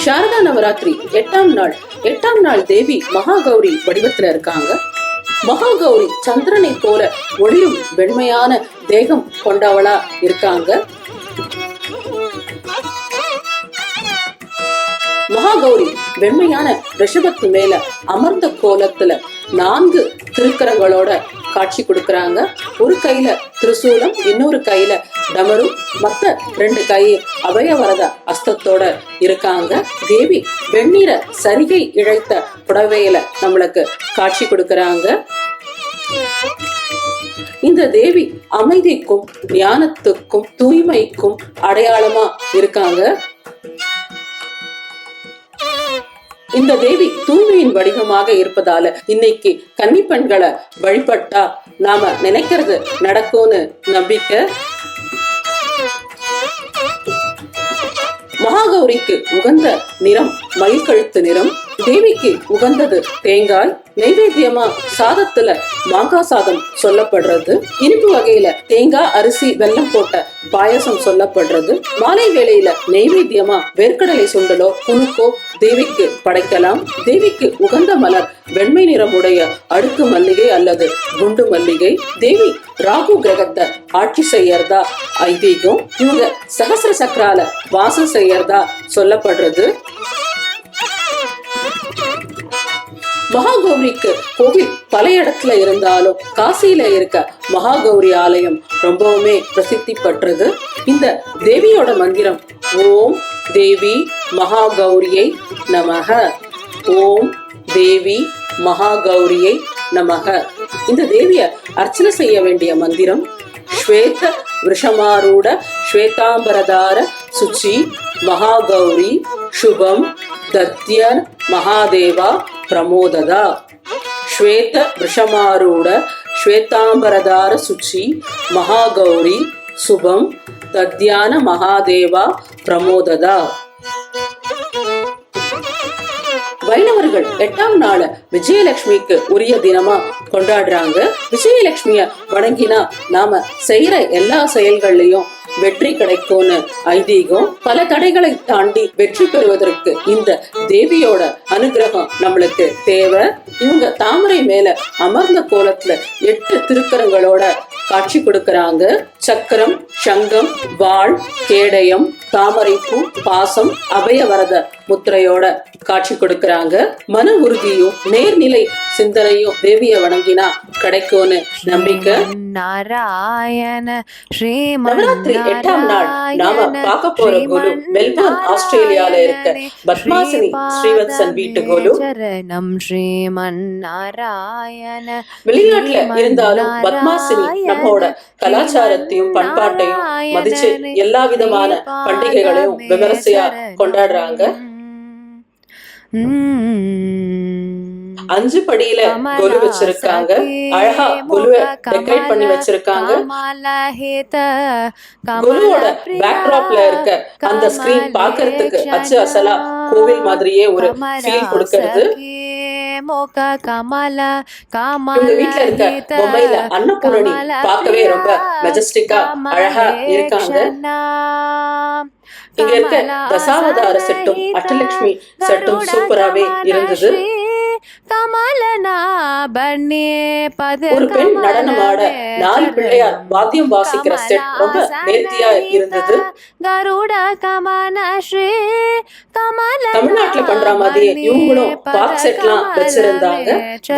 சாரதா நவராத்திரி 8ஆம் நாள் தேவி மகாகௌரி வடிவத்துல இருக்காங்க. மகாகௌரி சந்திரனை போல ஒளிரும் வெண்மையான தேகம் கொண்டவளா இருக்காங்க. மகாகௌரி வெண்மையான ரிஷபத்து மேல அமர்ந்த கோலத்துல 4 திருக்கரங்களோட காட்சி கொடுக்கறாங்க. ஒரு கையில திரிசூலம், இன்னொரு கையில டமரு, மத்த 2 கை அபயவரத அஸ்தத்தோட இருக்காங்க. தேவி வெண்ணிற சரிகை இழைத்த புடவையில நம்மளுக்கு காட்சி கொடுக்கறாங்க. இந்த தேவி அமைதிக்கும் ஞானத்துக்கும் தூய்மைக்கும் அடையாளமா இருக்காங்க. இந்த தேவி தூய்மையின் வடிவமாக இருப்பதால இன்னைக்கு கன்னி பெண்களை வழிபட்டா நாம நினைக்கிறது நடக்கும்னு நம்பிக்கை. மகாகௌரிக்கு உகந்த நிறம் மயில் கழுத்து நிறம். தேவிக்கு உகந்தது தேங்காய். நைவேத்தியமா சாதத்துல மாங்காய் சாதம் சொல்லப்படுறது. இனிப்பு வகையில தேங்காய், அரிசி, வெல்லம் போட்ட பாயசம் சொல்லப்படுறது. மாலை வேளையில நைவேத்தியமா வேர்க்கடலை சுண்டலோ குணுக்கோ தேவிக்கு படைக்கலாம். தேவிக்கு உகந்த மலர் வெண்மை நிறமுடைய அடுக்கு மல்லிகை அல்லது குண்டு மல்லிகை. தேவி ராகு கிரகத்தை ஆட்சி செய்யறதா ஐதீகம். இவங்க சகசிர சக்கரால வாசம் செய்யறதா சொல்லப்படுறது. மகாகௌரிக்கு கோவில் பல இடத்துல இருந்தாலும் காசியில இருக்க மகாகௌரி ஆலயம் ரொம்பவுமே பிரசித்தி பெற்றது. இந்த தேவியோட மந்திரம் ஓம் தேவி மகாகௌரியை நமக, ஓம் தேவி மகாகௌரியை நமக. இந்த தேவிய அர்ச்சனை செய்ய வேண்டிய மந்திரம் ஸ்வேத விருஷமாரூட ஸ்வேதாம்பரதார சுச்சி மகாகௌரி சுபம் தத்யன் மகாதேவா பிரமோததா. ஸ்வேத விருஷமாரூட ஸ்வேதாம்பரதார சுச்சி மகாகௌரி சுபம் தத்யான மகாதேவா பிரமோததா. வைணவர்கள் 8ஆம் நாள விஜயலட்சுமிக்கு உரிய தினமா கொண்டாடுறாங்க. விஜயலட்சுமிய வணங்கினா நாம செய்யற எல்லா செயல்கள்லயும் வெற்றி கிடைக்கும்னு ஐதீகம். பல தடைகளை தாண்டி வெற்றி பெறுவதற்கு இந்த தேவியோட அனுகிரகம் நம்மளுக்கு தேவை. இவங்க தாமரை மேல அமர்ந்த கோலத்துல 8 திருக்கரங்களோட காட்சி கொடுக்கறாங்க. சக்கரம், சங்கம், வாள், கேடயம், தாமரைப்பூ, பாசம், அபயவரத முத்திரையோட காட்சி கொடுக்கறாங்க. மன உறுதியும் நேர்நிலை சிந்தனையும் தேவிய வணங்கினா கிடைக்கும்னு நம்பிக்கை. நவராத்திரி 8ஆம் நாள் நாம பார்க்க போற கோலு மெல்பர்ன் ஆஸ்திரேலியால இருக்க பத்மாசினி ஸ்ரீவத்சன் வீட்டு கோலு. வெளிநாட்டுல இருந்தாலும் பத்மாசினி நம்மோட கலாச்சாரத்தையும் பண்பாட்டையும் மதிச்சு எல்லா விதமான பண்டிகைகளையும் விமரிசையா கொண்டாடுறாங்க. 5 படியில கொலு வச்சிருக்காங்க. அழகா கொலுவை டெக்கரேட் பண்ணி வச்சிருக்காங்க. கொலுவோட பேக்ராப்ல இருக்க அந்த ஸ்கிரீன் பார்க்கிறதுக்கு அச்சு அசலா கோவில் மாதிரியே ஒரு ஃபீல் கொடுக்கிறது. உங்க வீட்டுல இருக்க பொம்மையில அன்னபூரணி பார்க்கவே ரொம்ப மெஜஸ்டிக்கா அழகா இருக்காங்க. இங்க இருக்க தசாவதார செட்டும் அஷ்டலட்சுமி செட்டும் சூப்பராவே இருந்தது. ஒரு பெண் நடனம் ஆட 4 பிள்ளையார் வாத்தியம் வாசிக்கிற செட் ரொம்ப நேர்த்தியா இருந்தது. தமிழ்நாட்டுல பண்ற மாதிரி இவங்களும் பாக் செட்லாம் வச்சிருந்தாங்க.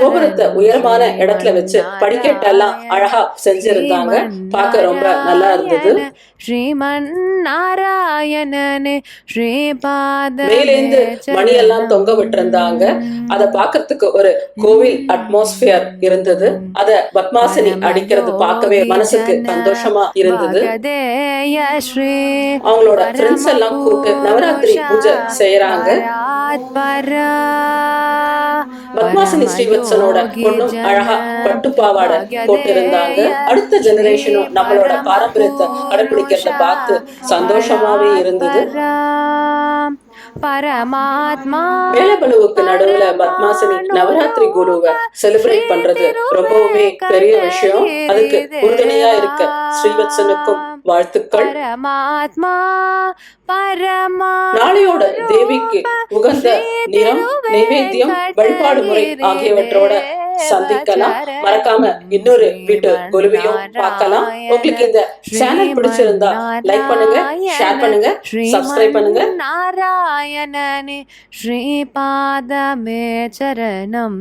கோபுரத்தை உயரமான இடத்துல வச்சு படிக்கட்டெல்லாம் அழகா செஞ்சிருந்தாங்க. பார்க்க ரொம்ப நல்லா இருந்தது. ஸ்ரீமன் நாராயணனே மேலேந்து மணியெல்லாம் தொங்க விட்டிருந்தாங்க. அத பாக்கிறதுக்கு ஒரு கோவில் அட்மாஸ்பியர் இருந்தது. அத பத்மாசினி அடிக்கிறது பார்க்கவே மனசுக்கு சந்தோஷமா இருந்தது. அவங்களோட ஃப்ரெண்ட்ஸ் எல்லாம் கூப்பிட்டு நவராத்திரி பூஜை செய்யறாங்க. பத்மாசினி ஸ்ரீவத்சனோட பொண்ணும் அழகா பட்டு பாவாடை போட்டு இருந்தாங்க. அடுத்த ஜெனரேஷனும் நம்மளோட பாரம்பரியத்தை கடைபிடிக்கிறத பார்த்து சந்தோஷமாவே இருந்தது. வேலைபளுவுக்கு நடுவுல பத்மாசினி நவராத்திரி குருவை செலிப்ரேட் பண்றது ரொம்பவுமே பெரிய விஷயம். அதுக்கு உறுதுணையா இருக்க ஸ்ரீவத்சனுக்கும் வாழ்த்துக்கள். பரமாத்மா பரமா நாளையோட தேவிக்கு உகந்த நிறம், நைவேத்தியம், வழிபாடு முறை ஆகியவற்றோட சந்திக்கலாம். மறக்காம இன்னொரு வீட்டு குருவியும் பார்க்கலாம். உங்களுக்கு இந்த சேனல் பிடிச்சிருந்தா லைக் பண்ணுங்க, ஷேர் பண்ணுங்க, சப்ஸ்கிரைப் பண்ணுங்க. நாராயணனே ஸ்ரீபாதமே சரணம்.